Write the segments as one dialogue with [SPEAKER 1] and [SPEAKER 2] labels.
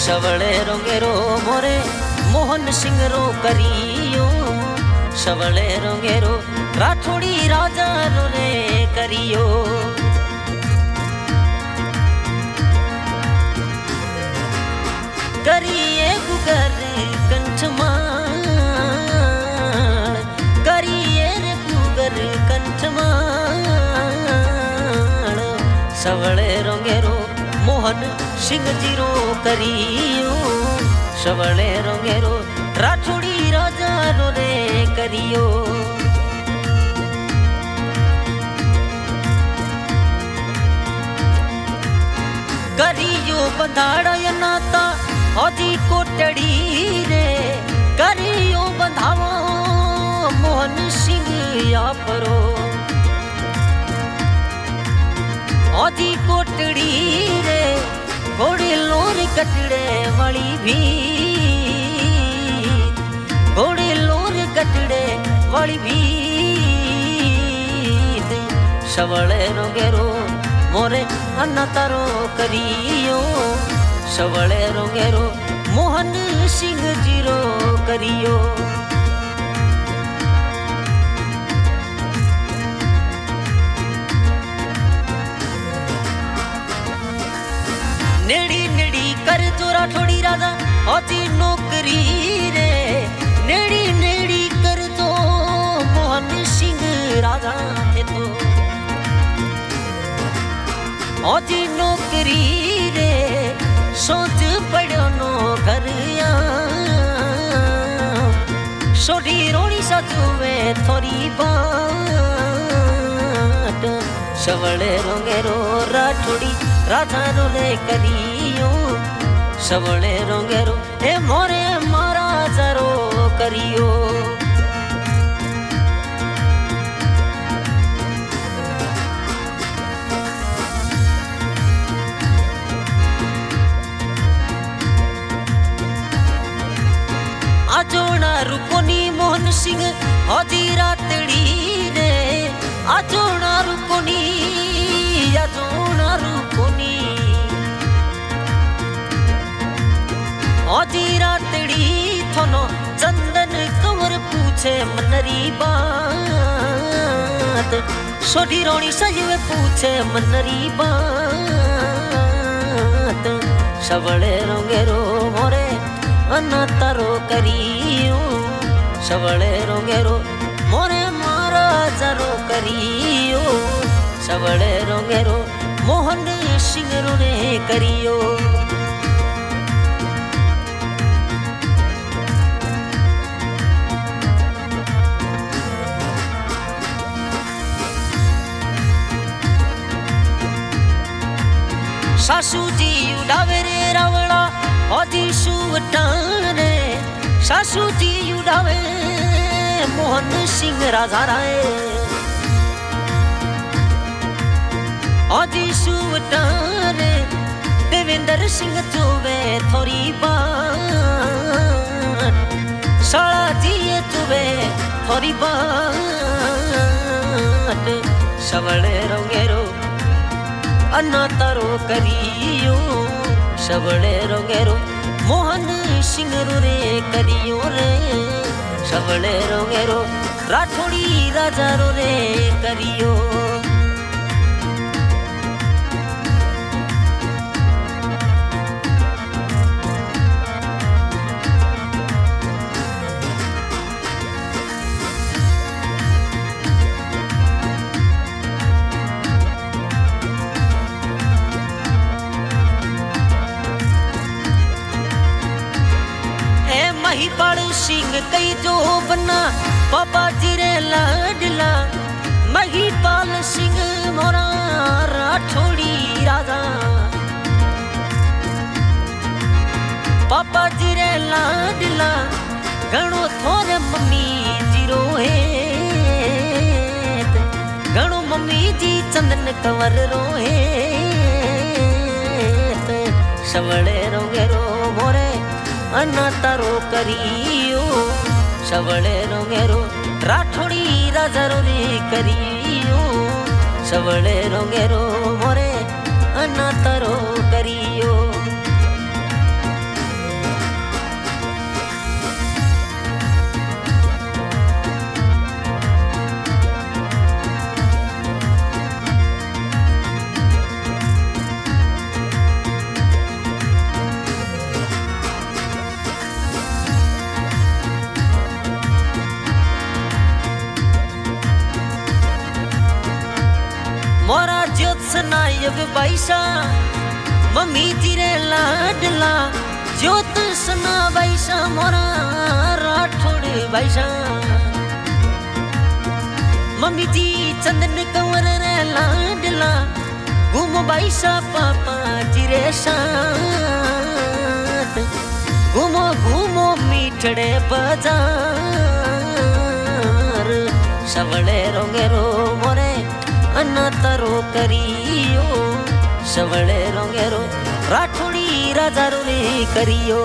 [SPEAKER 1] सवळे रोंगेरो मोरे मोहन सिंह रो करियो सवळे रोंगेरो राठौड़ी राजा रो रे करियो करिए गुगर कंठमाल करिए रे गुगर कंठमाल सवळे रोंगेरो मोहन सिंह जीरो करियो सवळे रोंगेरो राठौड़ी राजा रो रे करियो करियो बंधाड़ा नाता हजी कोटड़ी रे करियो बंधावो मोहन सिंह या परो हजी कोटड़ी रे घोड़े लोर कटड़े वाली भी घोड़े लोर कटड़े वाली भी सवळे रोंगेरो मोरे अन्ना तारो करियो सवळे रोंगेरो मोहन सिंह जीरो करियो नेड़ी नेड़ी कर जो राठौड़ी राजा हजी नौकरी रे नेड़ी नेड़ी कर जो मोहन सिंह राजा थे तो हजी नौकरी रे सोच पड़ो नो घर सोढ़ी रोड़ी सजुवे थोड़ी बाट सवळे रोंगेरो राठौड़ी राजा रो रे करियो सवळे रोंगेरो हे मोरे मारा जरो करियो आजोना रुकोनी मोहन सिंह हजी रातड़ी रे आजोना रुकोनी हजी रातड़ी थोनो चंदन कंवर पूछे मनरी बात सोढ़ी रोणी सजवे पूछे मनरी बात सवळे रोंगेरो मोरे अन्ना तारो करियो सवळे रोंगेरो मोरे मारा जरो करियो सवळे रोंगेरो मोहन सिंह रो रे करियो सासू जी उड़ावे रे रावड़ा हजी सुवटाने सासू जी उड़ावे मोहन सिंह राजा राय हजी सुवटाने देवेंद्र सिंह चोवे थोड़ी बात शाला जी चोवे थोड़ी बात सवळे रोंगेरो अन्ना तारो करियो सवळे रोंगेरो मोहन सिंह रो रे करियो रे सवळे रोंगेरो राठौड़ी राजा रो रे करियो महिपाल सिंह कई जो बना बाबा जी रे लाडला महिपाल सिंह मोरा राठौड़ी राजा बाबा जी रे लाडला घणो थोरे मम्मी जीरो है घणो मम्मी जी चंदन कंवर रो है सवळे रोंगेरो मोरे अन्ना तारो करियो सवळे रोंगेरो राठौड़ी राजा रो रे करियो सवळे रोंगेरो मोरे अन्ना तारो करियो मोरा ज्योत्सना युग बैसा मम्मी तिरे लाडला ज्योत्सना बैसा मोरा राठौड़ बैसा मम्मी जी चंदन कंवर रे लाडला घूम बैसा पापा जिरे साथ घूमो घूमो मीठड़े बाजार सवले रोंगेरो मोरे अनातरो करियो सवले रोंगेरो राठौड़ी राजा रे करियो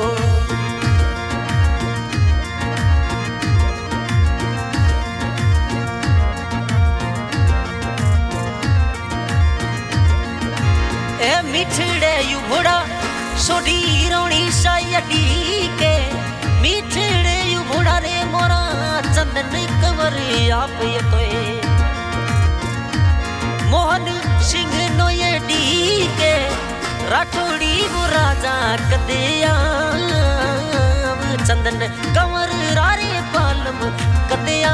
[SPEAKER 1] ए मिठड़े यू घोड़ा सोडी रोणी सायडी के मिठड़े यू घोड़ा रे मोरा चंदन कंवर आप ये तो मोहन सिंह नोयडी के राठौड़ी वो राजा कदिया चंदन कंवर रारे पालम कदिया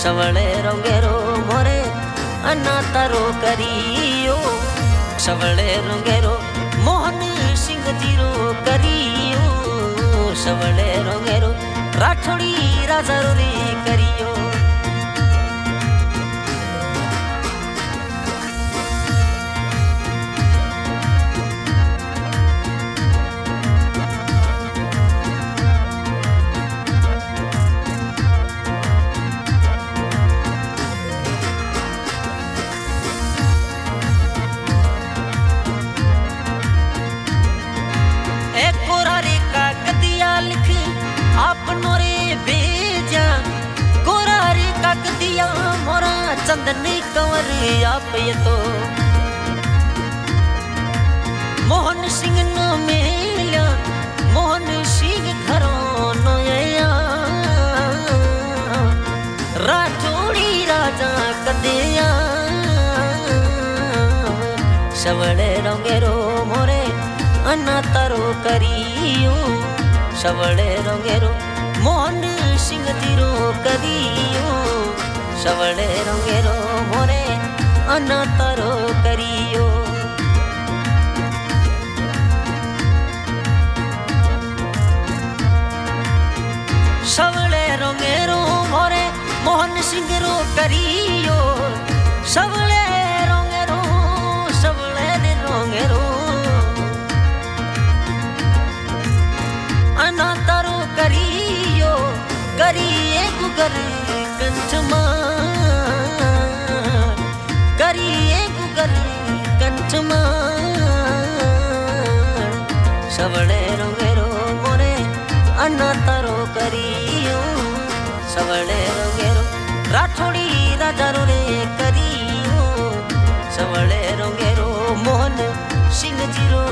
[SPEAKER 1] सवले रोंगेरो मोरे अनातरो करियो सवले रोंगेरो मोहन सिंह जीरो करियो सवले रोंगेरो राठौड़ी राजा रे करियो आपनो रे भेजा गोरा रे काक दिया मोरा चंदन कंवर आप ये तो मोहन सिंह नो मेल्या मोहन सिंह घरों नो राठौड़ी राजा कदिया सवले रोंगेरो मोरे अनातरो करियो सवले रोंगेरो मोहन सिंह जीरो करियो सवले रोंगेरो मोरे अनातरो करियो सवले रोंगेरो मोरे मोहन सिंह रो करियो सवले रोंगेरो अनातरो करियो करिए गुगर कंठमा करिए गुगर कंठमा सवले रोंगेरो मोरे अनातरो करियो सवले रोंगेरो राठौड़ी राजा रे करियो सवले रोंगेरो मोहन सिंह जीरो